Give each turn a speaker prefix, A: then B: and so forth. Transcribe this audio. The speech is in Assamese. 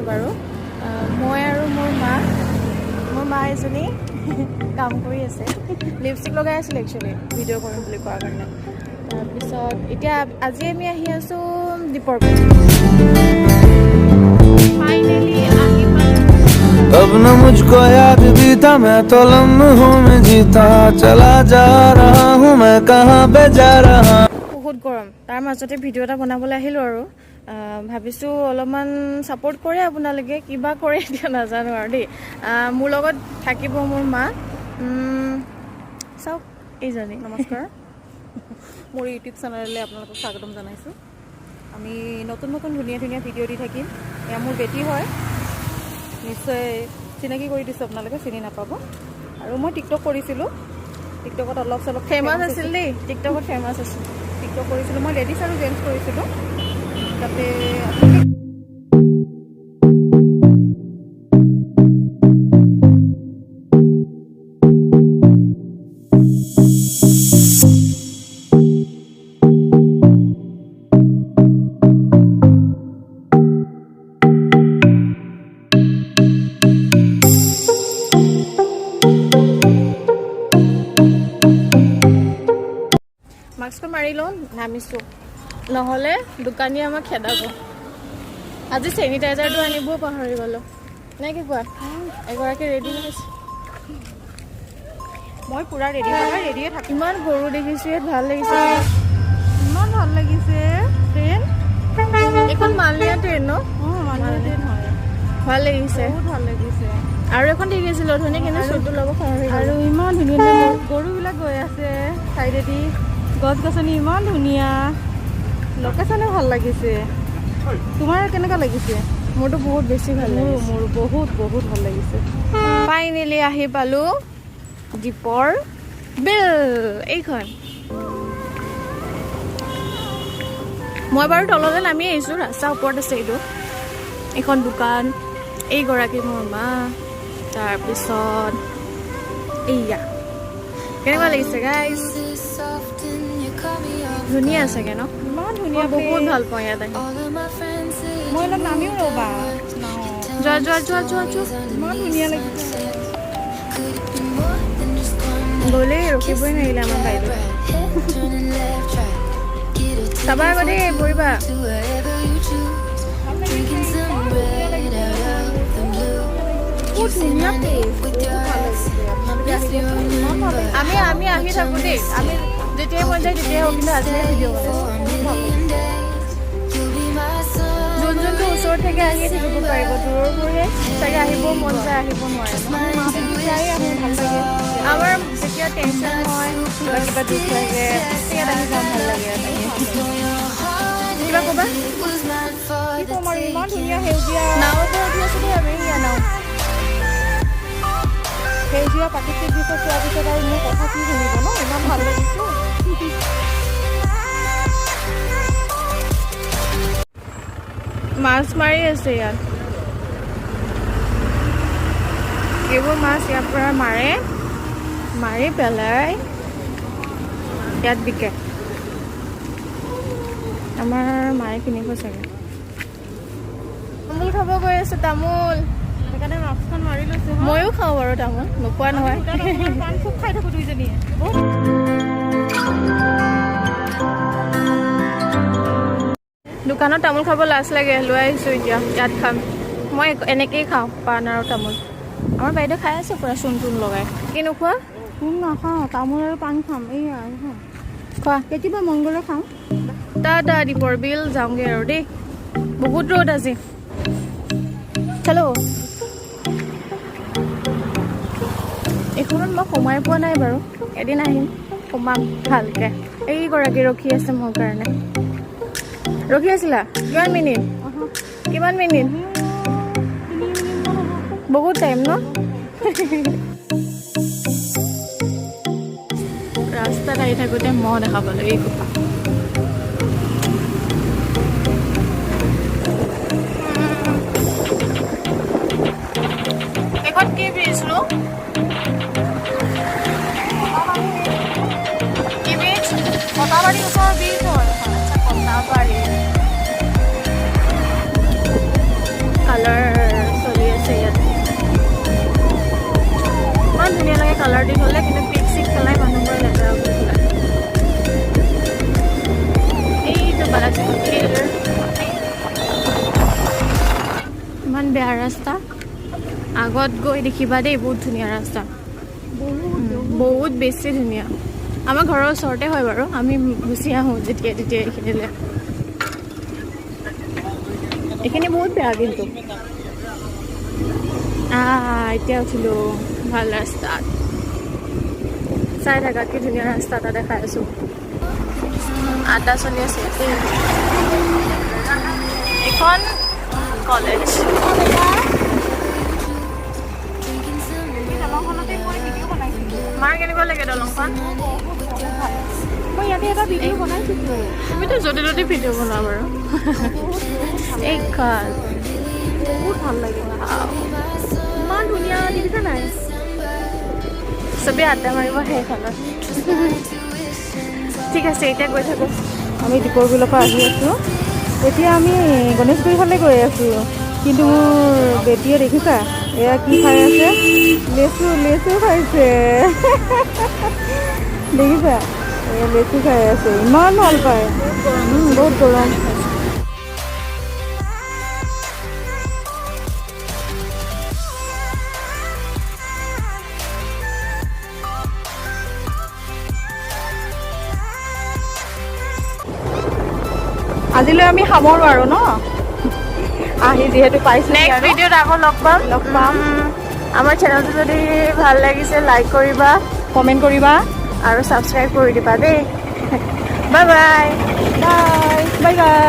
A: বাৰু মই আৰু মোৰ মা এজনী কাম কৰি আছে লিপষ্টিক লগাই আছিল একচুৱেলি ভিডিঅ' কৰিম বুলি কোৱাৰ কাৰণে তাৰপিছত এতিয়া আজি আমি আহি আছোঁ দীপৰ বিল ফাইনেলি আহি
B: अब न मुझको याद भी था मैं तो लम्हों में जीता चला जा रहा हूँ मैं कहाँ पे जा रहा
A: বহুত গৰম তাৰ মাজতে ভিডিঅ' এটা বনাবলৈ আহিলোঁ আৰু ভাবিছোঁ অলপমান ছাপোৰ্ট কৰে আপোনালোকে কিবা কৰে এতিয়া নাজানো আৰু দেই মোৰ লগত থাকিব মোৰ মা চাওক এইজনী
C: নমস্কাৰ মোৰ ইউটিউব চেনেললৈ আপোনালোকক স্বাগতম জনাইছোঁ আমি নতুন ধুনীয়া ভিডিঅ' দি থাকিম এয়া মোৰ বেটী হয় নিশ্চয় চিনাকি কৰি দিছোঁ আপোনালোকে চিনি নাপাব আৰু মই টিকটক কৰিছিলোঁ টিকটকত অলপ চলপ
A: ফেমাছ আছিল দেই টিকটকত ফেমাছ আছিল
C: টিকটক কৰিছিলোঁ মই লেডিজ আৰু জেণ্টছ কৰিছিলোঁ তাতে
A: মাস্কখন মাৰি লওঁ নামিছোঁ নহ'লে দোকানীয়ে আমাক খেদাব আজি চেনিটাইজাৰটো আনিবও পাহৰি গ'লোঁ নে কি কোৱা এগৰাকী ৰেডি হৈছে
C: মই পূৰা ৰেডিয়ে থাকিম
A: ইমান গৰু দেখিছোঁ ইয়াত ভাল লাগিছে
C: ইমান ভাল লাগিছে ট্ৰেইন
A: এইখন মালিয়া ট্ৰেইন ন
C: মানুহ ট্ৰেইন হয়
A: ভাল লাগিছে
C: বহুত ভাল লাগিছে
A: আৰু এখন দেখিছিলোঁ অথনি কিন্তু চুটটো ল'ব পাহৰি
C: আৰু
A: গ'লোঁ
C: ইমান ধুনীয়া গৰুবিলাক গৈ আছে চাইডেদি গছ গছনি ইমান ধুনীয়া লোকেশ্যনে ভাল লাগিছে তোমাৰ কেনেকুৱা লাগিছে
A: মোৰতো বহুত বেছি ভাল লাগিছে
C: মোৰ বহুত ভাল লাগিছে
A: ফাইনেলি আহি পালোঁ দীপৰ বিল এইখন মই বাৰু তললৈ নামি আহিছোঁ ৰাস্তাৰ ওপৰত আছে এইখন দোকান এইগৰাকী মোৰ মা তাৰপিছত এইয়া কেনেকুৱা লাগিছে গাইজ ধুনীয়া চাগে ন
C: ইমান ধুনীয়া
A: বহুত ভাল পাওঁ ইয়াত আহি
C: মই অলপ নামিও ৰ'বা
A: যোৱা
C: ইমান ধুনীয়া লাগিছে
A: গ'লেই ৰখিবই নোৱাৰিলে আমাৰ বাইদেউ চাবা আগতে পৰিবা আমি আহি থাকোঁ দেই আমি যেতিয়াই মন যায় তেতিয়াই হওক কিন্তু আজিয়ে ভিডিঅ' যোনটো ওচৰত থাকে আহিয়ে থাকিব পাৰিব দূৰৰ বোৰে চাগে আহিব মন যায় আহিব নোৱাৰে আমাৰ যেতিয়া টেনশ্যন হয় কিবা দুখ লাগে ইয়াত আহি যাম ভাল লাগে কিবা ক'বা
C: ইমান ধুনীয়া সেউজীয়া
A: নাও উঠি আছোঁ দেই আমি ইয়া নাও
C: সেউজীয়া প্ৰাকৃতিক দৃশ্য চোৱাৰ পিছত আৰু মোৰ কথা কি শুনিব ন ইমান ভাল লাগিছে
A: মাছ মাৰি আছে ইয়াত এইবোৰ মাছ ইয়াৰ পৰা মাৰি পেলাই ইয়াত বিকে আমাৰ মায়ে কিনিব চাগে তামোল খাব গৈ আছে তামোল
C: সেইকাৰণে মাছখন মাৰি লৈছোঁ
A: ময়ো খাওঁ বাৰু তামোল নোখোৱা নহয়
C: পান খুব খাই থাকোঁ দুইজনীয়ে
A: দোকানত তামোল খাব লাজ লাগে লৈ আহিছোঁ এতিয়া ইয়াত খাম মই এনেকেই খাওঁ পাণ আৰু তামোল আমাৰ বাইদেউ খাই আছে পূৰা চূণ লগাই কি নোখোৱা
C: নাখাওঁ তামোল আৰু পাণ খাম এইয়া
A: খোৱা
C: কেতিয়াবা মন গ'লে খাওঁ
A: টাটা দীপৰ বিল যাওঁগৈ আৰু দেই বহুত ৰ'দ আজি হেল্ল' এইখনত মই সোমাই পোৱা নাই বাৰু এদিন আহিম সোমাম ভালকৈ এইগৰাকী ৰখি আছে মোৰ কাৰণে ৰখি আছিলা কিমান মিনিট বহুত টাইম ন ৰাস্তাত আহি থাকোঁতে মহ দেখা পালোঁ এই কোপা এখন কি ব্ৰিজ নো কি ব্ৰিজ কটাবাৰীৰ ওচৰৰ ব্ৰিজ হয় কটাবাৰী কালাৰ ৰাস্তা আগত গৈ দেখিবা দেই বহুত ধুনীয়া ৰাস্তা বহুত বেছি ধুনীয়া আমাৰ ঘৰৰ ওচৰতে হয় বাৰু আমি গুচি আহোঁ যেতিয়া তেতিয়া এইখিনিলৈ এইখিনি বহুত বেয়া কিন্তু এতিয়া উঠিলোঁ ভাল ৰাস্তাত চাই থাকা কি ধুনীয়া ৰাস্তা এটা দেখাই আছোঁ আড্ডা চলি আছে এখন কলেজ মাৰ কেনেকুৱা লাগে দলংখন
C: মই ইয়াতে এটা ভিডিঅ' বনাইছিলোঁ
A: তুমিতো য'তে ত'তে ভিডিঅ' বনোৱা বাৰু এইখন
C: বহুত ভাল লাগে ইমান ধুনীয়া দেখিছা নাই
A: চবেই আড্ডা মাৰিব সেইখনত ঠিক আছে এতিয়া গৈ থাকোঁ
C: আমি দীপৰ বিলৰ পৰা আহি আছোঁ এতিয়া আমি গণেশগুৰি ফালে গৈ আছোঁ কিন্তু মোৰ বেটীয়ে দেখিছা এয়া কি খাই আছে লেচু খাইছে দেখিছা এয়া লেচু খাই আছে ইমান ভাল পায় বহুত গৰম আজিলৈ আমি সামৰোঁ আৰু ন আহি যিহেতু পাইছোঁ
A: নেক্সট ভিডিঅ'ত আকৌ লগ পাম আমাৰ চেনেলটো যদি ভাল লাগিছে লাইক কৰিবা
C: কমেণ্ট কৰিবা
A: আৰু ছাবস্ক্ৰাইব কৰি দিবা দেই bye bye
C: bye bye bye